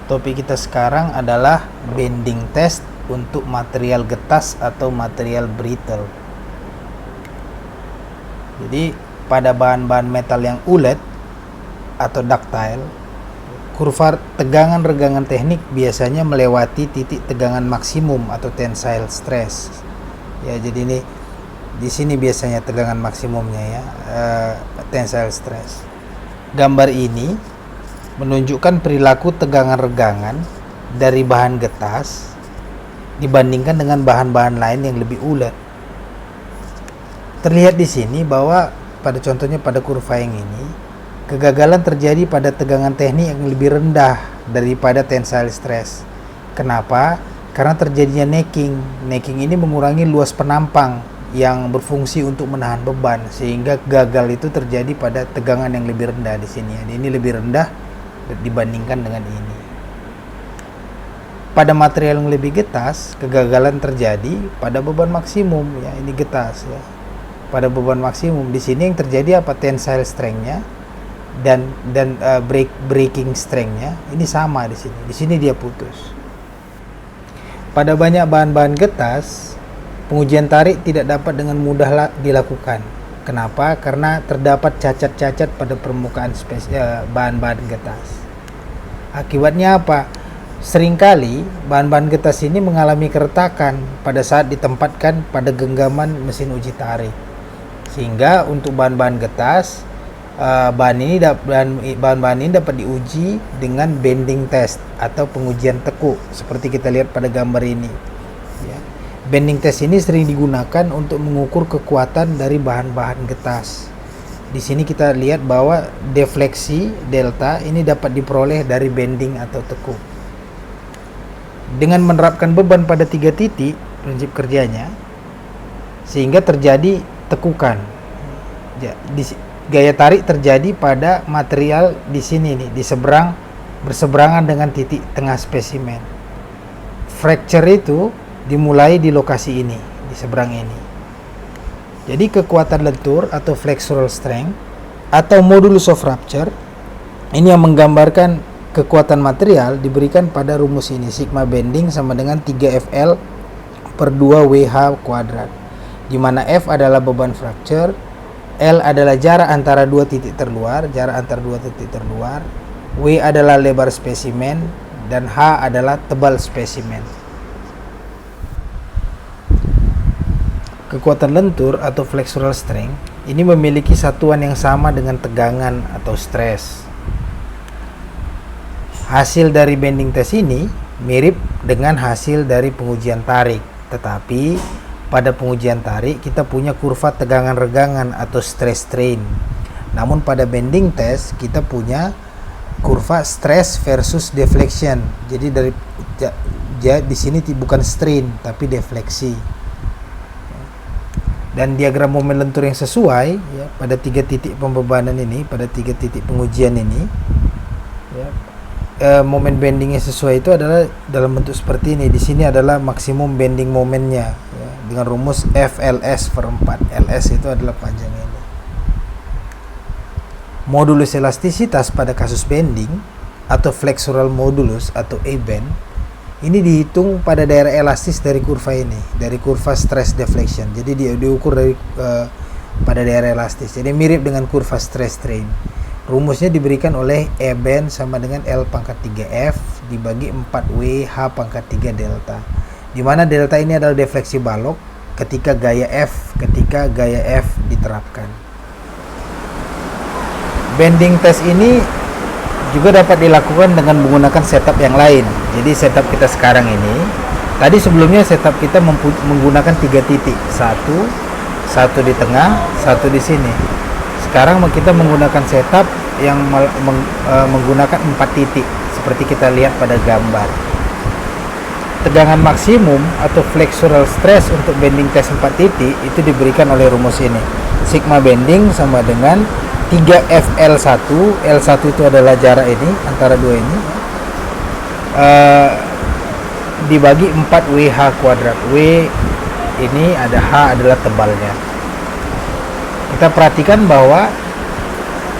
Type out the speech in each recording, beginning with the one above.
Topik kita sekarang adalah bending test untuk material getas atau material brittle. Jadi pada bahan-bahan metal yang ulet atau ductile, kurva tegangan regangan teknik biasanya melewati titik tegangan maksimum atau tensile stress. Ya, jadi ini di sini biasanya tegangan maksimumnya ya, tensile stress. Gambar ini menunjukkan perilaku tegangan regangan dari bahan getas dibandingkan dengan bahan-bahan lain yang lebih ulet. Terlihat di sini bahwa pada contohnya pada kurva yang ini, kegagalan terjadi pada tegangan teknik yang lebih rendah daripada tensile stress. Kenapa? Karena terjadinya necking. Necking ini mengurangi luas penampang yang berfungsi untuk menahan beban, sehingga gagal itu terjadi pada tegangan yang lebih rendah di sini. Ini lebih rendah dibandingkan dengan ini. Pada material yang lebih getas, kegagalan terjadi pada beban maksimum ya, ini getas ya. Pada beban maksimum di sini yang terjadi apa? Tensile strength-nya dan breaking strength-nya ini sama di sini. Di sini dia putus. Pada banyak bahan-bahan getas, pengujian tarik tidak dapat dengan mudah dilakukan. Kenapa? Karena terdapat cacat-cacat pada permukaan bahan-bahan getas. Akibatnya apa? Seringkali bahan-bahan getas ini mengalami keretakan pada saat ditempatkan pada genggaman mesin uji tarik. Sehingga untuk bahan-bahan getas, bahan-bahan ini dapat diuji dengan bending test atau pengujian tekuk seperti kita lihat pada gambar ini. Ya. Bending test ini sering digunakan untuk mengukur kekuatan dari bahan-bahan getas. Di sini kita lihat bahwa defleksi delta ini dapat diperoleh dari bending atau tekuk. Dengan menerapkan beban pada 3 titik prinsip kerjanya, sehingga terjadi tekukan. Gaya tarik terjadi pada material di sini nih, berseberangan dengan titik tengah spesimen. Fracture itu dimulai di lokasi ini, di seberang ini. Jadi kekuatan lentur atau flexural strength atau modulus of rupture ini yang menggambarkan kekuatan material diberikan pada rumus ini, sigma bending sama dengan 3FL per 2WH kuadrat, di mana F adalah beban fracture, L adalah jarak antara dua titik terluar, W adalah lebar spesimen, dan H adalah tebal spesimen. Kekuatan lentur atau flexural strength ini memiliki satuan yang sama dengan tegangan atau stres. Hasil dari bending test ini mirip dengan hasil dari pengujian tarik, tetapi pada pengujian tarik kita punya kurva tegangan regangan atau stress strain. Namun pada bending test kita punya kurva stress versus deflection. Jadi di sini bukan strain tapi defleksi. Dan diagram momen lentur yang sesuai ya, pada 3 titik pembebanan ini, pada 3 titik pengujian ini ya, momen bendingnya sesuai itu adalah dalam bentuk seperti ini. Di sini adalah maksimum bending momennya ya, dengan rumus FLS per 4. LS itu adalah panjang ini. Modulus elastisitas pada kasus bending atau flexural modulus atau A-bend ini dihitung pada daerah elastis dari kurva ini, dari kurva stress deflection. Jadi dia diukur dari pada daerah elastis. Jadi mirip dengan kurva stress strain. Rumusnya diberikan oleh E-bend sama dengan L pangkat 3F dibagi 4W H pangkat 3 delta. Di mana delta ini adalah defleksi balok ketika gaya F diterapkan. Bending test ini juga dapat dilakukan dengan menggunakan setup yang lain. Jadi setup kita sekarang ini, tadi sebelumnya setup kita menggunakan 3 titik, satu di tengah, satu di sini. Sekarang kita menggunakan setup yang menggunakan 4 titik seperti kita lihat pada gambar. Tegangan maksimum atau flexural stress untuk bending test 4 titik itu diberikan oleh rumus ini. Sigma bending sama dengan 3FL1, L1 itu adalah jarak ini antara dua ini, dibagi 4WH kuadrat. W ini ada, H adalah tebalnya. Kita perhatikan bahwa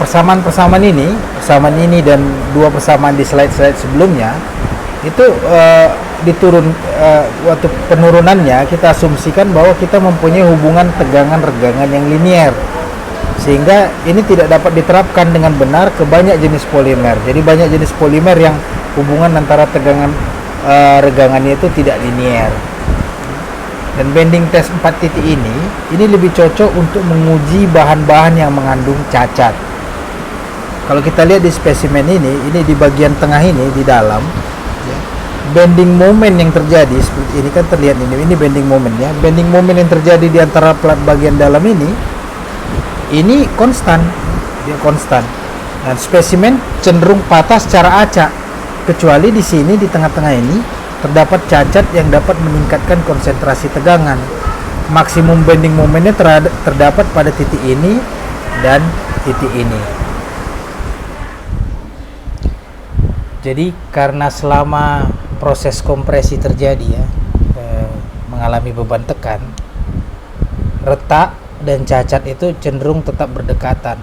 persamaan ini dan dua persamaan di slide-slide sebelumnya itu waktu penurunannya kita asumsikan bahwa kita mempunyai hubungan tegangan regangan yang linier, sehingga ini tidak dapat diterapkan dengan benar ke banyak jenis polimer. Jadi banyak jenis polimer yang hubungan antara tegangan regangannya itu tidak linier. Dan bending test 4 titik ini lebih cocok untuk menguji bahan-bahan yang mengandung cacat. Kalau kita lihat di spesimen ini di bagian tengah ini di dalam, ya, bending moment yang terjadi seperti ini kan terlihat ini bending momennya. Bending moment yang terjadi di antara plat bagian dalam ini konstan, dia konstan. Dan spesimen cenderung patah secara acak, kecuali di sini di tengah-tengah ini terdapat cacat yang dapat meningkatkan konsentrasi tegangan. Maksimum bending momennya terdapat pada titik ini dan titik ini. Jadi karena selama proses kompresi terjadi mengalami beban tekan, retak dan cacat itu cenderung tetap berdekatan,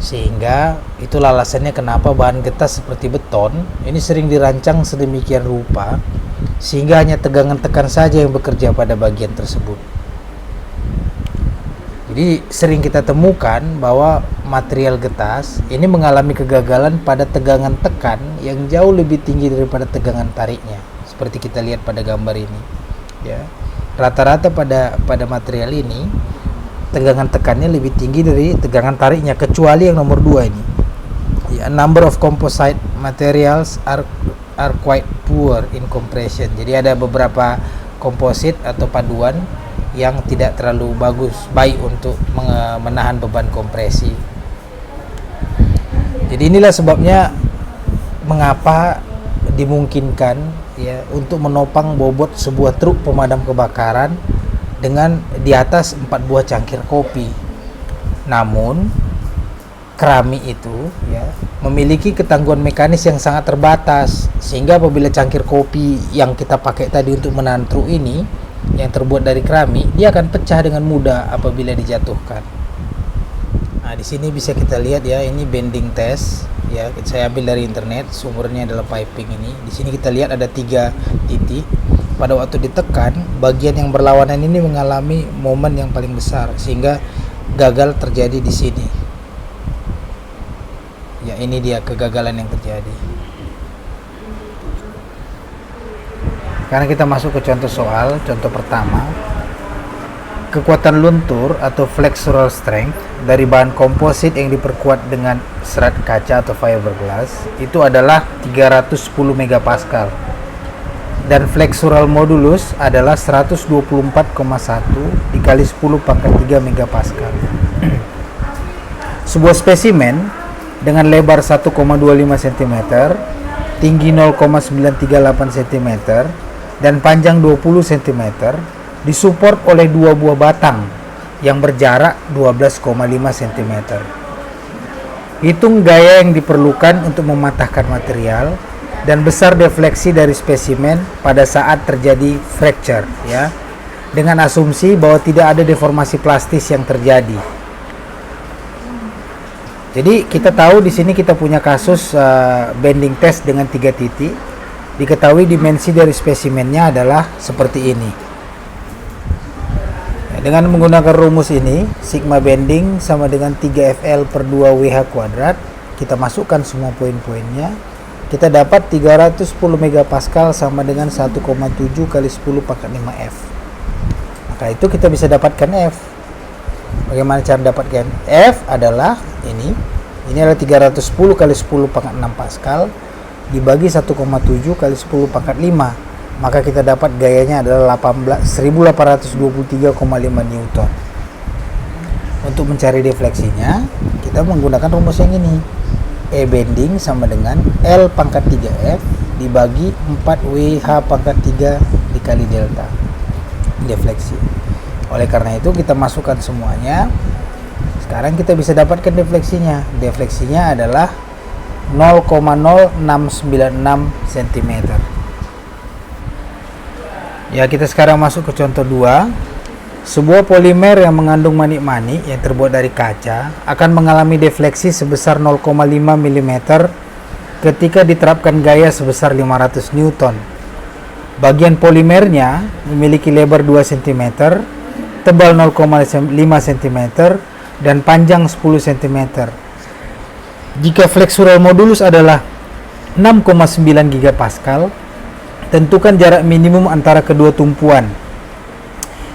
sehingga itulah alasannya kenapa bahan getas seperti beton ini sering dirancang sedemikian rupa sehingga hanya tegangan tekan saja yang bekerja pada bagian tersebut. Jadi sering kita temukan bahwa material getas ini mengalami kegagalan pada tegangan tekan yang jauh lebih tinggi daripada tegangan tariknya, seperti kita lihat pada gambar ini, ya. Rata-rata pada material ini tegangan tekannya lebih tinggi dari tegangan tariknya, kecuali yang nomor 2 ini. A number of composite materials are quite poor in compression. Jadi ada beberapa komposit atau paduan yang tidak terlalu baik untuk menahan beban kompresi. Jadi inilah sebabnya mengapa dimungkinkan ya untuk menopang bobot sebuah truk pemadam kebakaran dengan di atas 4 buah cangkir kopi. Namun keramik itu ya memiliki ketangguhan mekanis yang sangat terbatas, sehingga apabila cangkir kopi yang kita pakai tadi untuk menahan truk ini yang terbuat dari keramik, dia akan pecah dengan mudah apabila dijatuhkan. Nah, di sini bisa kita lihat ya, ini bending test ya, saya ambil dari internet, sumbernya adalah piping ini. Di sini kita lihat ada 3 titik. Pada waktu ditekan, bagian yang berlawanan ini mengalami momen yang paling besar sehingga gagal terjadi di sini. Ya, ini dia kegagalan yang terjadi. Sekarang kita masuk ke contoh soal. Contoh pertama, kekuatan luntur atau flexural strength dari bahan komposit yang diperkuat dengan serat kaca atau fiberglass itu adalah 310 megapascal. Dan flexural modulus adalah 124,1 dikali 10 pangkat 3 megapascal. Sebuah spesimen dengan lebar 1,25 cm, tinggi 0,938 cm, dan panjang 20 cm disupport oleh 2 buah batang yang berjarak 12,5 cm. Hitung gaya yang diperlukan untuk mematahkan material dan besar defleksi dari spesimen pada saat terjadi fracture ya, dengan asumsi bahwa tidak ada deformasi plastis yang terjadi. Jadi kita tahu di sini kita punya kasus bending test dengan 3 titik. Diketahui dimensi dari spesimennya adalah seperti ini. Dengan menggunakan rumus ini, sigma bending sama dengan 3FL per 2 WH kuadrat. Kita masukkan semua poin-poinnya. Kita dapat 310 megapascal sama dengan 1,7 kali 10 pangkat 5 F. Maka itu kita bisa dapatkan F. Bagaimana cara dapatkan F? Adalah ini adalah 310 kali 10 pangkat 6 pascal dibagi 1,7 kali 10 pangkat 5. Maka kita dapat gayanya adalah 1823,5 Newton. Untuk mencari defleksinya, kita menggunakan rumus yang ini. E bending sama dengan L pangkat 3F dibagi 4WH pangkat 3 dikali delta defleksi. Oleh karena itu kita masukkan semuanya. Sekarang kita bisa dapatkan defleksinya. Defleksinya adalah 0,0696 cm. Ya, kita sekarang masuk ke contoh 2. Sebuah polimer yang mengandung manik-manik yang terbuat dari kaca akan mengalami defleksi sebesar 0,5 mm ketika diterapkan gaya sebesar 500 Newton. Bagian polimernya memiliki lebar 2 cm, tebal 0,5 cm, dan panjang 10 cm. Jika flexural modulus adalah 6,9 GPa, tentukan jarak minimum antara kedua tumpuan.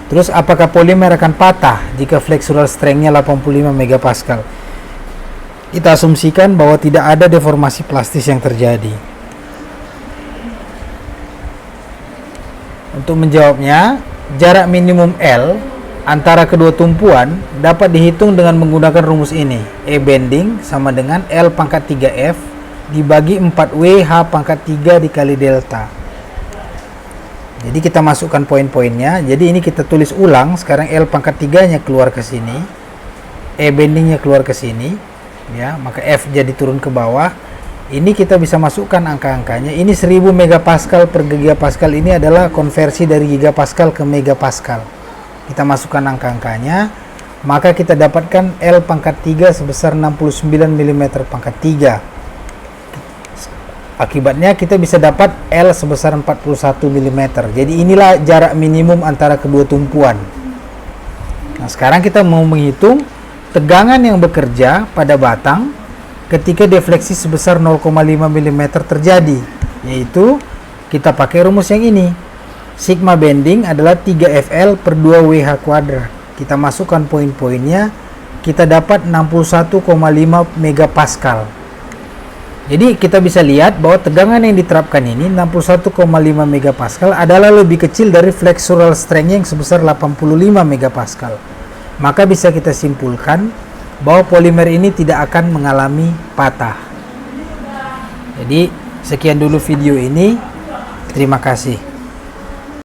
Terus apakah polimer akan patah jika flexural strength-nya 85 MPa? Kita asumsikan bahwa tidak ada deformasi plastis yang terjadi. Untuk menjawabnya, jarak minimum L antara kedua tumpuan dapat dihitung dengan menggunakan rumus ini. E bending sama dengan L pangkat 3F dibagi 4W H pangkat 3 dikali delta. Jadi kita masukkan poin-poinnya. Jadi ini kita tulis ulang. Sekarang L pangkat 3-nya keluar ke sini, E bendingnya keluar ke sini, ya, maka F jadi turun ke bawah. Ini kita bisa masukkan angka-angkanya. Ini 1000 megapascal per gigapascal. Ini adalah konversi dari gigapascal ke megapascal. Kita masukkan angka-angkanya, maka kita dapatkan L pangkat 3 sebesar 69 mm pangkat 3. Akibatnya kita bisa dapat L sebesar 41 mm. Jadi inilah jarak minimum antara kedua tumpuan. Nah, sekarang kita mau menghitung tegangan yang bekerja pada batang ketika defleksi sebesar 0,5 mm terjadi, yaitu kita pakai rumus yang ini. Sigma bending adalah 3FL per 2WH kuadrat. Kita masukkan poin-poinnya, kita dapat 61,5 megapascal. Jadi kita bisa lihat bahwa tegangan yang diterapkan ini 61,5 megapascal adalah lebih kecil dari flexural strength yang sebesar 85 megapascal. Maka bisa kita simpulkan bahwa polimer ini tidak akan mengalami patah. Jadi sekian dulu video ini. Terima kasih.